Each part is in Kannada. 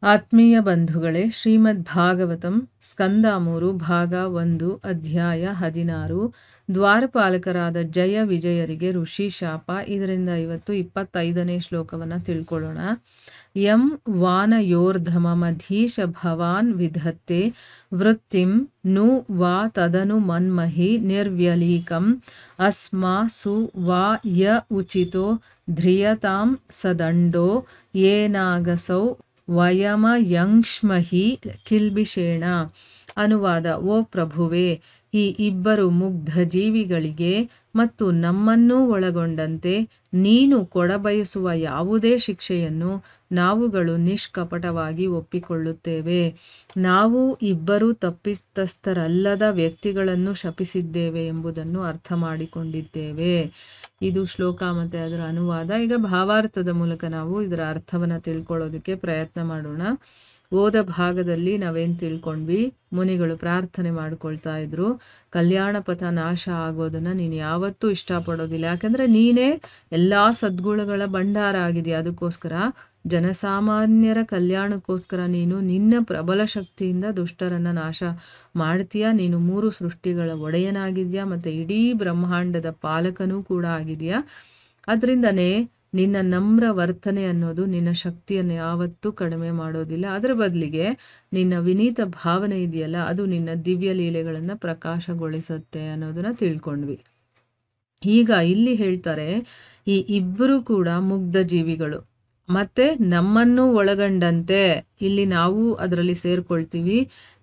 ಆತ್ಮೀಯ ಬಂಧುಗಳೇ, ಶ್ರೀಮದ್ ಭಾಗವತಂ ಸ್ಕಂದ 3 ಭಾಗ 1 ಅಧ್ಯಾಯ 16 ದ್ವಾರಪಾಲಕರಾದ ಜಯ ವಿಜಯರಿಗೆ ಋಷಿ ಶಾಪ. ಇದರಿಂದ ಇವತ್ತು 25ನೇ ಶ್ಲೋಕವನ್ನು ತಿಳ್ಕೊಳ್ಳೋಣ. ಯಂ ವಾನಯೋರ್ಧಮಮಧೀಶ ಭವಾನ್ ವಿಧತ್ತೆ ವೃತ್ತಿಂ ನು ವಾ ತದನು ಮನ್ಮಹಿ ನಿರ್ವ್ಯಲೀಕಂ ಅಸ್ಮಾ ಸು ವಾ ಯ ಉಚಿತೋ ಧ್ರಿಯತಾಂ ಸದಂಡೋ ಏನಾಗಸೌ ವಯಮಯಂಕ್ಷ್ಮಹಿ ಕಿಲ್ಬಿಷೇಣ. ಅನುವಾದ: ಓ ಪ್ರಭುವೇ, ಈ ಇಬ್ಬರು ಮುಗ್ಧ ಜೀವಿಗಳಿಗೆ ಮತ್ತು ನಮ್ಮನ್ನೂ ಒಳಗೊಂಡಂತೆ ನೀನು ಕೊಡಬಯಸುವ ಯಾವುದೇ ಶಿಕ್ಷೆಯನ್ನು ನಾವುಗಳು ನಿಷ್ಕಪಟವಾಗಿ ಒಪ್ಪಿಕೊಳ್ಳುತ್ತೇವೆ. ನಾವು ಇಬ್ಬರೂ ತಪ್ಪಿತಸ್ಥರಲ್ಲದ ವ್ಯಕ್ತಿಗಳನ್ನು ಶಪಿಸಿದ್ದೇವೆ ಎಂಬುದನ್ನು ಅರ್ಥ ಮಾಡಿಕೊಂಡಿದ್ದೇವೆ. ಇದು ಶ್ಲೋಕ ಮತ್ತು ಅದರ ಅನುವಾದ. ಈಗ ಭಾವಾರ್ಥದ ಮೂಲಕ ನಾವು ಇದರ ಅರ್ಥವನ್ನು ತಿಳ್ಕೊಳ್ಳೋದಕ್ಕೆ ಪ್ರಯತ್ನ ಮಾಡೋಣ. ಓದ ಭಾಗದಲ್ಲಿ ನಾವೇನು ತಿಳ್ಕೊಂಡ್ವಿ? ಮುನಿಗಳು ಪ್ರಾರ್ಥನೆ ಮಾಡ್ಕೊಳ್ತಾ ಇದ್ರು, ಕಲ್ಯಾಣ ಪಥ ನಾಶ ಆಗೋದನ್ನು ನೀನು ಯಾವತ್ತೂ ಇಷ್ಟಪಡೋದಿಲ್ಲ, ಯಾಕಂದರೆ ನೀನೇ ಎಲ್ಲ ಸದ್ಗುಣಗಳ ಭಂಡಾರ ಆಗಿದೆಯಾ. ಅದಕ್ಕೋಸ್ಕರ ಜನಸಾಮಾನ್ಯರ ಕಲ್ಯಾಣಕ್ಕೋಸ್ಕರ ನೀನು ನಿನ್ನ ಪ್ರಬಲ ಶಕ್ತಿಯಿಂದ ದುಷ್ಟರನ್ನು ನಾಶ ಮಾಡ್ತೀಯ. ನೀನು 3 ಸೃಷ್ಟಿಗಳ ಒಡೆಯನಾಗಿದೆಯಾ ಮತ್ತು ಇಡೀ ಬ್ರಹ್ಮಾಂಡದ ಪಾಲಕನೂ ಕೂಡ ಆಗಿದೆಯಾ. ಅದರಿಂದನೇ ನಿನ್ನ ನಮ್ರ ವರ್ತನೆ ಅನ್ನೋದು ನಿನ್ನ ಶಕ್ತಿಯನ್ನು ಯಾವತ್ತೂ ಕಡಿಮೆ ಮಾಡೋದಿಲ್ಲ. ಅದರ ಬದಲಿಗೆ ನಿನ್ನ ವಿನೀತ ಭಾವನೆ ಇದೆಯಲ್ಲ, ಅದು ನಿನ್ನ ದಿವ್ಯ ಲೀಲೆಗಳನ್ನು ಪ್ರಕಾಶಗೊಳಿಸುತ್ತೆ ಅನ್ನೋದನ್ನ ತಿಳ್ಕೊಂಡ್ವಿ. ಈಗ ಇಲ್ಲಿ ಹೇಳ್ತಾರೆ, ಈ ಇಬ್ಬರು ಕೂಡ ಮುಗ್ಧ ಜೀವಿಗಳು ಮತ್ತೆ ನಮ್ಮನ್ನು ಒಳಗೊಂಡಂತೆ, ಇಲ್ಲಿ ನಾವು ಅದರಲ್ಲಿ ಸೇರ್ಕೊಳ್ತೀವಿ.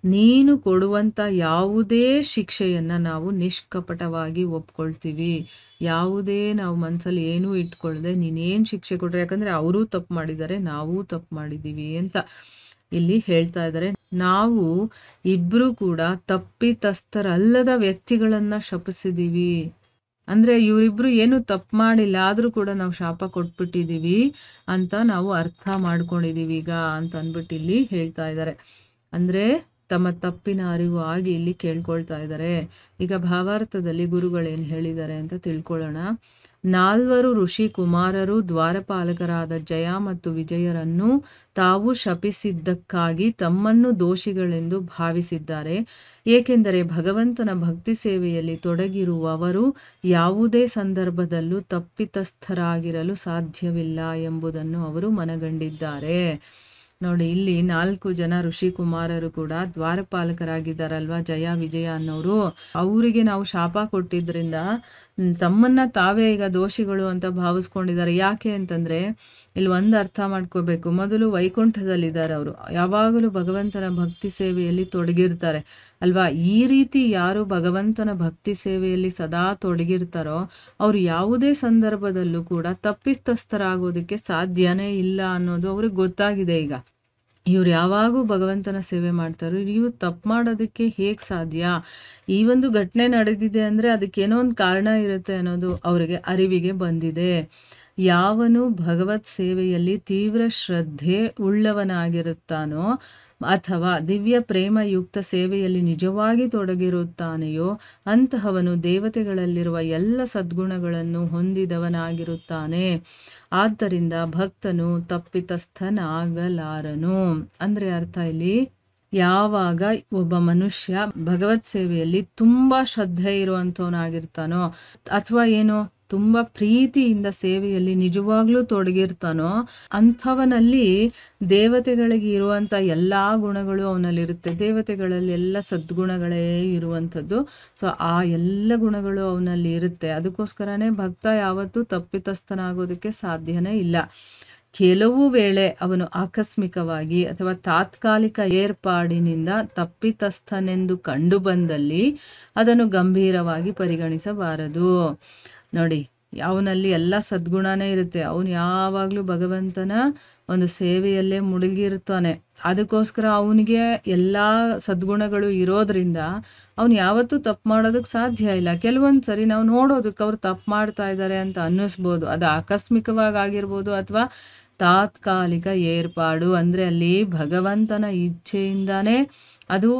ನೀನು ಕೊಡುವಂಥ ಯಾವುದೇ ಶಿಕ್ಷೆಯನ್ನು ನಾವು ನಿಷ್ಕಪಟವಾಗಿ ಒಪ್ಕೊಳ್ತೀವಿ. ಯಾವುದೇ ನಾವು ಮನಸ್ಸಲ್ಲಿ ಏನೂ ಇಟ್ಕೊಳ್ಳದೆ ನೀನೇನು ಶಿಕ್ಷೆ ಕೊಟ್ಟರೆ, ಯಾಕಂದರೆ ಅವರೂ ತಪ್ಪು ಮಾಡಿದ್ದಾರೆ, ನಾವೂ ತಪ್ಪು ಮಾಡಿದ್ದೀವಿ ಅಂತ ಇಲ್ಲಿ ಹೇಳ್ತಾ ಇದ್ದಾರೆ. ನಾವು ಇಬ್ಬರೂ ಕೂಡ ತಪ್ಪಿತಸ್ಥರಲ್ಲದ ವ್ಯಕ್ತಿಗಳನ್ನು ಶಪಿಸಿದ್ದೀವಿ. ಅಂದರೆ ಇವರಿಬ್ಬರು ಏನು ತಪ್ಪು ಮಾಡಿಲ್ಲ, ಆದರೂ ಕೂಡ ನಾವು ಶಾಪ ಕೊಟ್ಬಿಟ್ಟಿದ್ದೀವಿ ಅಂತ ನಾವು ಅರ್ಥ ಮಾಡ್ಕೊಂಡಿದ್ದೀವಿ ಈಗ ಅಂತ ಅಂದ್ಬಿಟ್ಟು ಇಲ್ಲಿ ಹೇಳ್ತಾ ಇದ್ದಾರೆ. ಅಂದರೆ ತಮ್ಮ ತಪ್ಪಿನ ಅರಿವು ಆಗಿ ಇಲ್ಲಿ ಕೇಳ್ಕೊಳ್ತಾ ಇದ್ದಾರೆ. ಈಗ ಭಾವಾರ್ಥದಲ್ಲಿ ಗುರುಗಳೇನು ಹೇಳಿದ್ದಾರೆ ಅಂತ ತಿಳ್ಕೊಳ್ಳೋಣ. 4 ಋಷಿ ಕುಮಾರರು ದ್ವಾರಪಾಲಕರಾದ ಜಯ ಮತ್ತು ವಿಜಯರನ್ನು ತಾವು ಶಪಿಸಿದ್ದಕ್ಕಾಗಿ ತಮ್ಮನ್ನು ದೋಷಿಗಳೆಂದು ಭಾವಿಸಿದ್ದಾರೆ. ಏಕೆಂದರೆ ಭಗವಂತನ ಭಕ್ತಿ ಸೇವೆಯಲ್ಲಿ ತೊಡಗಿರುವವರು ಯಾವುದೇ ಸಂದರ್ಭದಲ್ಲೂ ತಪ್ಪಿತಸ್ಥರಾಗಿರಲು ಸಾಧ್ಯವಿಲ್ಲ ಎಂಬುದನ್ನು ಅವರು ಮನಗಂಡಿದ್ದಾರೆ. ನೋಡಿ, ಇಲ್ಲಿ 4 ಜನ ಋಷಿ ಕುಮಾರರು ಕೂಡ ದ್ವಾರಪಾಲಕರಾಗಿದ್ದಾರಲ್ವ, ಜಯ ವಿಜಯ ಅನ್ನೋರು. ಅವರಿಗೆ ನಾವು ಶಾಪ ಕೊಟ್ಟಿದ್ದರಿಂದ ತಮ್ಮನ್ನ ತಾವೇ ಈಗ ದೋಷಿಗಳು ಅಂತ ಭಾವಿಸ್ಕೊಂಡಿದ್ದಾರೆ. ಯಾಕೆ ಅಂತಂದರೆ ಇಲ್ಲಿ ಒಂದು ಅರ್ಥ ಮಾಡ್ಕೋಬೇಕು. ಮೊದಲು ವೈಕುಂಠದಲ್ಲಿದ್ದಾರೆ ಅವರು, ಯಾವಾಗಲೂ ಭಗವಂತನ ಭಕ್ತಿ ಸೇವೆಯಲ್ಲಿ ತೊಡಗಿರ್ತಾರೆ ಅಲ್ವಾ. ಈ ರೀತಿ ಯಾರು ಭಗವಂತನ ಭಕ್ತಿ ಸೇವೆಯಲ್ಲಿ ಸದಾ ತೊಡಗಿರ್ತಾರೋ ಅವರು ಯಾವುದೇ ಸಂದರ್ಭದಲ್ಲೂ ಕೂಡ ತಪ್ಪಿತಸ್ಥರಾಗೋದಕ್ಕೆ ಸಾಧ್ಯನೇ ಇಲ್ಲ ಅನ್ನೋದು ಅವ್ರಿಗೆ ಗೊತ್ತಾಗಿದೆ. ಈಗ ಇವ್ರು ಯಾವಾಗೂ ಭಗವಂತನ ಸೇವೆ ಮಾಡ್ತಾರೋ, ಇವ್ರು ತಪ್ಪು ಮಾಡೋದಕ್ಕೆ ಹೇಗೆ ಸಾಧ್ಯ? ಈ ಒಂದು ಘಟನೆ ನಡೆದಿದೆ ಅಂದರೆ ಅದಕ್ಕೇನೋ ಒಂದು ಕಾರಣ ಇರುತ್ತೆ ಅನ್ನೋದು ಅವರಿಗೆ ಅರಿವಿಗೆ ಬಂದಿದೆ. ಯಾವನು ಭಗವತ್ ಸೇವೆಯಲ್ಲಿ ತೀವ್ರ ಶ್ರದ್ಧೆ ಉಳ್ಳವನಾಗಿರುತ್ತಾನೋ ಅಥವಾ ದಿವ್ಯ ಪ್ರೇಮಯುಕ್ತ ಸೇವೆಯಲ್ಲಿ ನಿಜವಾಗಿ ತೊಡಗಿರುತ್ತಾನೆಯೋ ಅಂತಹವನು ದೇವತೆಗಳಲ್ಲಿರುವ ಎಲ್ಲ ಸದ್ಗುಣಗಳನ್ನು ಹೊಂದಿದವನಾಗಿರುತ್ತಾನೆ. ಆದ್ದರಿಂದ ಭಕ್ತನು ತಪ್ಪಿತಸ್ಥನಾಗಲಾರನು. ಅಂದರೆ ಅರ್ಥ ಇಲ್ಲಿ, ಯಾವಾಗ ಒಬ್ಬ ಮನುಷ್ಯ ಭಗವತ್ ಸೇವೆಯಲ್ಲಿ ತುಂಬ ಶ್ರದ್ಧೆ ಇರುವಂಥವನಾಗಿರ್ತಾನೋ ಅಥವಾ ಏನೋ ತುಂಬ ಪ್ರೀತಿಯಿಂದ ಸೇವೆಯಲ್ಲಿ ನಿಜವಾಗ್ಲೂ ತೊಡಗಿರ್ತಾನೋ ಅಂಥವನಲ್ಲಿ ದೇವತೆಗಳಿಗೆ ಇರುವಂಥ ಎಲ್ಲ ಗುಣಗಳು ಅವನಲ್ಲಿರುತ್ತೆ. ದೇವತೆಗಳಲ್ಲಿ ಎಲ್ಲ ಸದ್ಗುಣಗಳೇ ಇರುವಂಥದ್ದು. ಸೊ ಆ ಎಲ್ಲ ಗುಣಗಳು ಅವನಲ್ಲಿ ಇರುತ್ತೆ. ಅದಕ್ಕೋಸ್ಕರನೇ ಭಕ್ತ ಯಾವತ್ತೂ ತಪ್ಪಿತಸ್ಥನಾಗೋದಕ್ಕೆ ಸಾಧ್ಯನೇ ಇಲ್ಲ. ಕೆಲವು ವೇಳೆ ಅವನು ಆಕಸ್ಮಿಕವಾಗಿ ಅಥವಾ ತಾತ್ಕಾಲಿಕ ಏರ್ಪಾಡಿನಿಂದ ತಪ್ಪಿತಸ್ಥನೆಂದು ಕಂಡು ಬಂದಲ್ಲಿ ಅದನ್ನು ಗಂಭೀರವಾಗಿ ಪರಿಗಣಿಸಬಾರದು. ನೋಡಿ, ಅವನಲ್ಲಿ ಎಲ್ಲ ಸದ್ಗುಣನೇ ಇರುತ್ತೆ. ಅವನು ಯಾವಾಗಲೂ ಭಗವಂತನ ಒಂದು ಸೇವೆಯಲ್ಲೇ ಮುಳುಗಿರ್ತಾನೆ. ಅದಕ್ಕೋಸ್ಕರ ಅವನಿಗೆ ಎಲ್ಲ ಸದ್ಗುಣಗಳು ಇರೋದ್ರಿಂದ ಅವನು ಯಾವತ್ತೂ ತಪ್ಪು ಮಾಡೋದಕ್ಕೆ ಸಾಧ್ಯ ಇಲ್ಲ. ಕೆಲವೊಂದು ಸರಿ ನಾವು ನೋಡೋದಕ್ಕೆ ಅವ್ರು ತಪ್ಪು ಮಾಡ್ತಾ ಇದ್ದಾರೆ ಅಂತ ಅನ್ನಿಸ್ಬೋದು. ಅದು ಆಕಸ್ಮಿಕವಾಗಿ ಆಗಿರ್ಬೋದು ಅಥವಾ ತಾತ್ಕಾಲಿಕ ಏರ್ಪಾಡು. ಅಂದರೆ ಅಲ್ಲಿ ಭಗವಂತನ ಇಚ್ಛೆಯಿಂದಾನೇ ಅದು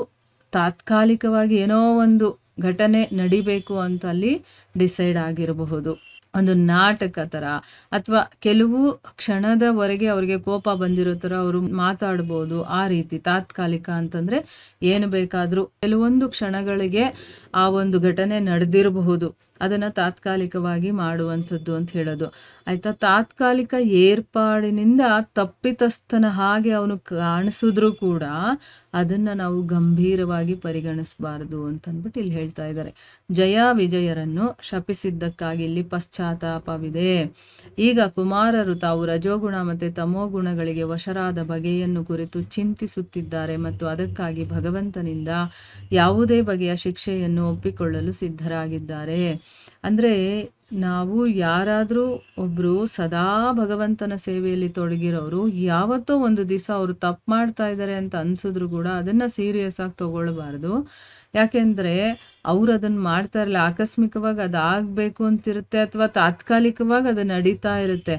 ತಾತ್ಕಾಲಿಕವಾಗಿ ಏನೋ ಒಂದು ಘಟನೆ ನಡಿಬೇಕು ಅಂತ ಅಲ್ಲಿ ಡಿಸೈಡ್ ಆಗಿರಬಹುದು. ಒಂದು ನಾಟಕ ಥರ, ಅಥವಾ ಕೆಲವು ಕ್ಷಣದವರೆಗೆ ಅವರಿಗೆ ಕೋಪ ಬಂದಿರೋ ಥರ ಅವರು ಮಾತಾಡ್ಬೋದು. ಆ ರೀತಿ ತಾತ್ಕಾಲಿಕ ಅಂತಂದರೆ ಏನು ಬೇಕಾದರೂ ಕೆಲವೊಂದು ಕ್ಷಣಗಳಿಗೆ ಆ ಒಂದು ಘಟನೆ ನಡೆದಿರಬಹುದು, ಅದನ್ನು ತಾತ್ಕಾಲಿಕವಾಗಿ ಮಾಡುವಂಥದ್ದು ಅಂತ ಹೇಳೋದು ಆಯಿತಾ. ತಾತ್ಕಾಲಿಕ ಏರ್ಪಾಡಿನಿಂದ ತಪ್ಪಿತಸ್ಥನ ಹಾಗೆ ಅವನು ಕಾಣಿಸಿದ್ರೂ ಕೂಡ ಅದನ್ನು ನಾವು ಗಂಭೀರವಾಗಿ ಪರಿಗಣಿಸಬಾರದು ಅಂತಂದ್ಬಿಟ್ಟು ಇಲ್ಲಿ ಹೇಳ್ತಾ ಇದ್ದಾರೆ. ಜಯ ವಿಜಯರನ್ನು ಶಪಿಸಿದ್ದಕ್ಕಾಗಿ ಇಲ್ಲಿ ಪಶ್ಚಾತ್ತಾಪವಿದೆ. ಈಗ ಕುಮಾರರು ತಾವು ರಜೋಗುಣ ಮತ್ತು ತಮೋಗುಣಗಳಿಗೆ ವಶರಾದ ಬಗೆಯನ್ನು ಕುರಿತು ಚಿಂತಿಸುತ್ತಿದ್ದಾರೆ ಮತ್ತು ಅದಕ್ಕಾಗಿ ಭಗವಂತನಿಂದ ಯಾವುದೇ ಬಗೆಯ ಶಿಕ್ಷೆಯನ್ನು ಒಪ್ಪಿಕೊಳ್ಳಲು ಸಿದ್ಧರಾಗಿದ್ದಾರೆ. ಅಂದರೆ ನಾವು ಯಾರಾದರೂ ಒಬ್ಬರು ಸದಾ ಭಗವಂತನ ಸೇವೆಯಲ್ಲಿ ತೊಡಗಿರೋರು ಯಾವತ್ತೋ ಒಂದು ದಿವಸ ಅವರು ತಪ್ಪು ಮಾಡ್ತಾ ಇದ್ದಾರೆ ಅಂತ ಅನ್ಸಿದ್ರು ಕೂಡ ಅದನ್ನು ಸೀರಿಯಸ್ ಆಗಿ ತಗೊಳ್ಬಾರ್ದು. ಯಾಕೆಂದರೆ ಅವ್ರು ಅದನ್ನು ಮಾಡ್ತಾ ಇರಲ್ಲ, ಆಕಸ್ಮಿಕವಾಗಿ ಅದಾಗಬೇಕು ಅಂತಿರುತ್ತೆ ಅಥವಾ ತಾತ್ಕಾಲಿಕವಾಗಿ ಅದು ನಡೀತಾ ಇರುತ್ತೆ.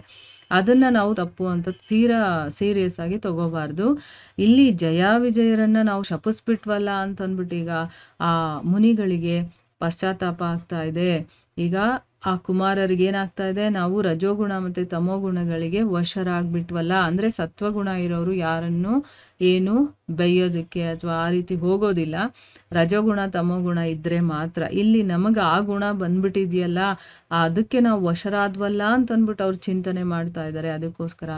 ಅದನ್ನು ನಾವು ತಪ್ಪು ಅಂತ ತೀರಾ ಸೀರಿಯಸ್ ಆಗಿ ತಗೋಬಾರ್ದು. ಇಲ್ಲಿ ಜಯ ವಿಜಯರನ್ನು ನಾವು ಶಪಿಸ್ಬಿಟ್ವಲ್ಲ ಅಂತಂದ್ಬಿಟ್ಟು ಈಗ ಆ ಮುನಿಗಳಿಗೆ ಪಶ್ಚಾತ್ತಾಪ ಆಗ್ತಾ ಇದೆ. ಈಗ ಆ ಕುಮಾರರಿಗೆ ಏನಾಗ್ತಾ ಇದೆ, ನಾವು ರಜೋಗುಣ ಮತ್ತು ತಮೋಗುಣಗಳಿಗೆ ವಶರಾಗ್ಬಿಟ್ವಲ್ಲ. ಅಂದರೆ ಸತ್ವಗುಣ ಇರೋರು ಯಾರನ್ನು ಏನು ಬೈಯೋದಕ್ಕೆ ಅಥವಾ ಆ ರೀತಿ ಹೋಗೋದಿಲ್ಲ, ರಜೋಗುಣ ತಮೋಗುಣ ಇದ್ದರೆ ಮಾತ್ರ. ಇಲ್ಲಿ ನಮಗೆ ಆ ಗುಣ ಬಂದ್ಬಿಟ್ಟಿದೆಯಲ್ಲ, ಅದಕ್ಕೆ ನಾವು ವಶರಾದ್ವಲ್ಲ ಅಂತಂದ್ಬಿಟ್ಟು ಅವ್ರು ಚಿಂತನೆ ಮಾಡ್ತಾ ಇದ್ದಾರೆ. ಅದಕ್ಕೋಸ್ಕರ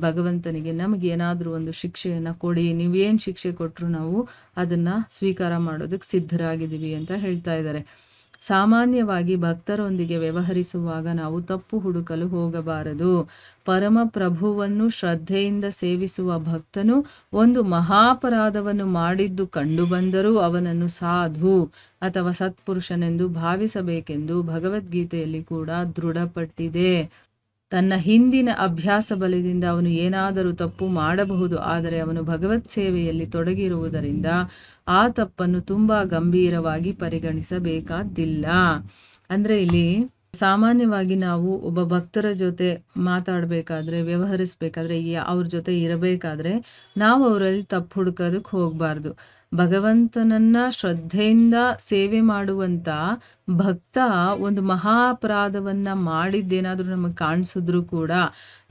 ಭಗವಂತನಿಗೆ ನಮಗೇನಾದರೂ ಒಂದು ಶಿಕ್ಷೆಯನ್ನು ಕೊಡಿ, ನೀವೇನು ಶಿಕ್ಷೆ ಕೊಟ್ಟರು ನಾವು ಅದನ್ನು ಸ್ವೀಕಾರ ಮಾಡೋದಕ್ಕೆ ಸಿದ್ಧರಾಗಿದ್ದೀವಿ ಅಂತ ಹೇಳ್ತಾ ಇದ್ದಾರೆ. ಸಾಮಾನ್ಯವಾಗಿ ಭಕ್ತರೊಂದಿಗೆ ವ್ಯವಹರಿಸುವಾಗ ನಾವು ತಪ್ಪು ಹುಡುಕಲು ಹೋಗಬಾರದು. ಪರಮ ಪ್ರಭುವನ್ನು ಶ್ರದ್ಧೆಯಿಂದ ಸೇವಿಸುವ ಭಕ್ತನು ಒಂದು ಮಹಾಪರಾಧವನ್ನು ಮಾಡಿದ್ದು ಕಂಡುಬಂದರೂ ಅವನನ್ನು ಸಾಧು ಅಥವಾ ಸತ್ಪುರುಷನೆಂದು ಭಾವಿಸಬೇಕೆಂದು ಭಗವದ್ಗೀತೆಯಲ್ಲಿ ಕೂಡ ದೃಢಪಟ್ಟಿದೆ. ತನ್ನ ಹಿಂದಿನ ಅಭ್ಯಾಸ ಬಲದಿಂದ ಅವನು ಏನಾದರೂ ತಪ್ಪು ಮಾಡಬಹುದು, ಆದರೆ ಅವನು ಭಗವತ್ ಸೇವೆಯಲ್ಲಿ ತೊಡಗಿರುವುದರಿಂದ ಆ ತಪ್ಪನ್ನು ತುಂಬ ಗಂಭೀರವಾಗಿ ಪರಿಗಣಿಸಬೇಕಾದ್ದಿಲ್ಲ. ಅಂದರೆ ಇಲ್ಲಿ ಸಾಮಾನ್ಯವಾಗಿ ನಾವು ಒಬ್ಬ ಭಕ್ತರ ಜೊತೆ ಮಾತಾಡಬೇಕಾದ್ರೆ, ವ್ಯವಹರಿಸಬೇಕಾದ್ರೆ, ಅವ್ರ ಜೊತೆ ಇರಬೇಕಾದ್ರೆ ನಾವು ಅವರಲ್ಲಿ ತಪ್ಪು ಹುಡುಕೋದಕ್ಕೆ ಹೋಗಬಾರ್ದು. ಭಗವಂತನನ್ನ ಶ್ರದ್ಧೆಯಿಂದ ಸೇವೆ ಮಾಡುವಂಥ ಭಕ್ತ ಒಂದು ಮಹಾಪರಾಧವನ್ನು ಮಾಡಿದ್ದೇನಾದರೂ ನಮಗೆ ಕಾಣಿಸಿದ್ರು ಕೂಡ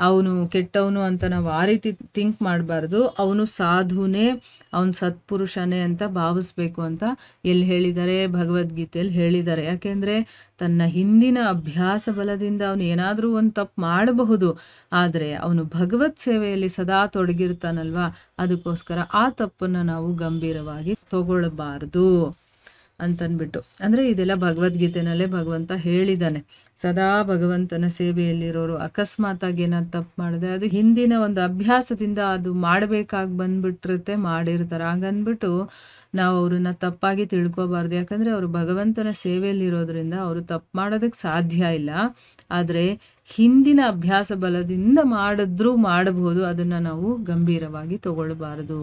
ಅವನು ಕೆಟ್ಟವನು ಅಂತ ನಾವು ಆ ರೀತಿ ಥಿಂಕ್ ಮಾಡಬಾರ್ದು. ಅವನು ಸಾಧುನೇ, ಅವನು ಸತ್ಪುರುಷನೇ ಅಂತ ಭಾವಿಸ್ಬೇಕು ಅಂತ ಎಲ್ಲಿ ಹೇಳಿದ್ದಾರೆ, ಭಗವದ್ಗೀತೆಯಲ್ಲಿ ಹೇಳಿದ್ದಾರೆ. ಯಾಕೆಂದರೆ ತನ್ನ ಹಿಂದಿನ ಅಭ್ಯಾಸ ಬಲದಿಂದ ಅವನು ಏನಾದರೂ ಒಂದು ತಪ್ಪು ಮಾಡಬಹುದು, ಆದರೆ ಅವನು ಭಗವತ್ ಸೇವೆಯಲ್ಲಿ ಸದಾ ತೊಡಗಿರ್ತಾನಲ್ವ, ಅದಕ್ಕೋಸ್ಕರ ಆ ತಪ್ಪನ್ನು ನಾವು ಗಂಭೀರವಾಗಿ ತಗೊಳ್ಬಾರ್ದು ಅಂತನ್ಬಿಟ್ಟು. ಅಂದರೆ ಇದೆಲ್ಲ ಭಗವದ್ಗೀತೆನಲ್ಲೇ ಭಗವಂತ ಹೇಳಿದ್ದಾನೆ. ಸದಾ ಭಗವಂತನ ಸೇವೆಯಲ್ಲಿರೋರು ಅಕಸ್ಮಾತಾಗಿ ಏನಾದ್ರು ತಪ್ಪು ಮಾಡಿದ್ರೆ ಅದು ಹಿಂದಿನ ಒಂದು ಅಭ್ಯಾಸದಿಂದ ಅದು ಮಾಡಬೇಕಾಗಿ ಬಂದ್ಬಿಟ್ಟಿರುತ್ತೆ, ಮಾಡಿರ್ತಾರೆ. ಹಾಗನ್ಬಿಟ್ಟು ನಾವು ಅವ್ರನ್ನ ತಪ್ಪಾಗಿ ತಿಳ್ಕೊಬಾರ್ದು. ಯಾಕಂದರೆ ಅವರು ಭಗವಂತನ ಸೇವೆಯಲ್ಲಿರೋದ್ರಿಂದ ಅವರು ತಪ್ಪು ಮಾಡೋದಕ್ಕೆ ಸಾಧ್ಯ ಇಲ್ಲ. ಆದರೆ ಹಿಂದಿನ ಅಭ್ಯಾಸ ಬಲದಿಂದ ಮಾಡಿದ್ರೂ ಮಾಡಬಹುದು, ಅದನ್ನು ನಾವು ಗಂಭೀರವಾಗಿ ತಗೊಳ್ಬಾರ್ದು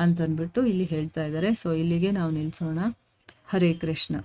ಅಂತನ್ಬಿಟ್ಟು ಇಲ್ಲಿ ಹೇಳ್ತಾ ಇದ್ದಾರೆ. ಸೊ ಇಲ್ಲಿಗೆ ನಾವು ನಿಲ್ಲಿಸೋಣ. ಹರೇ ಕೃಷ್ಣ.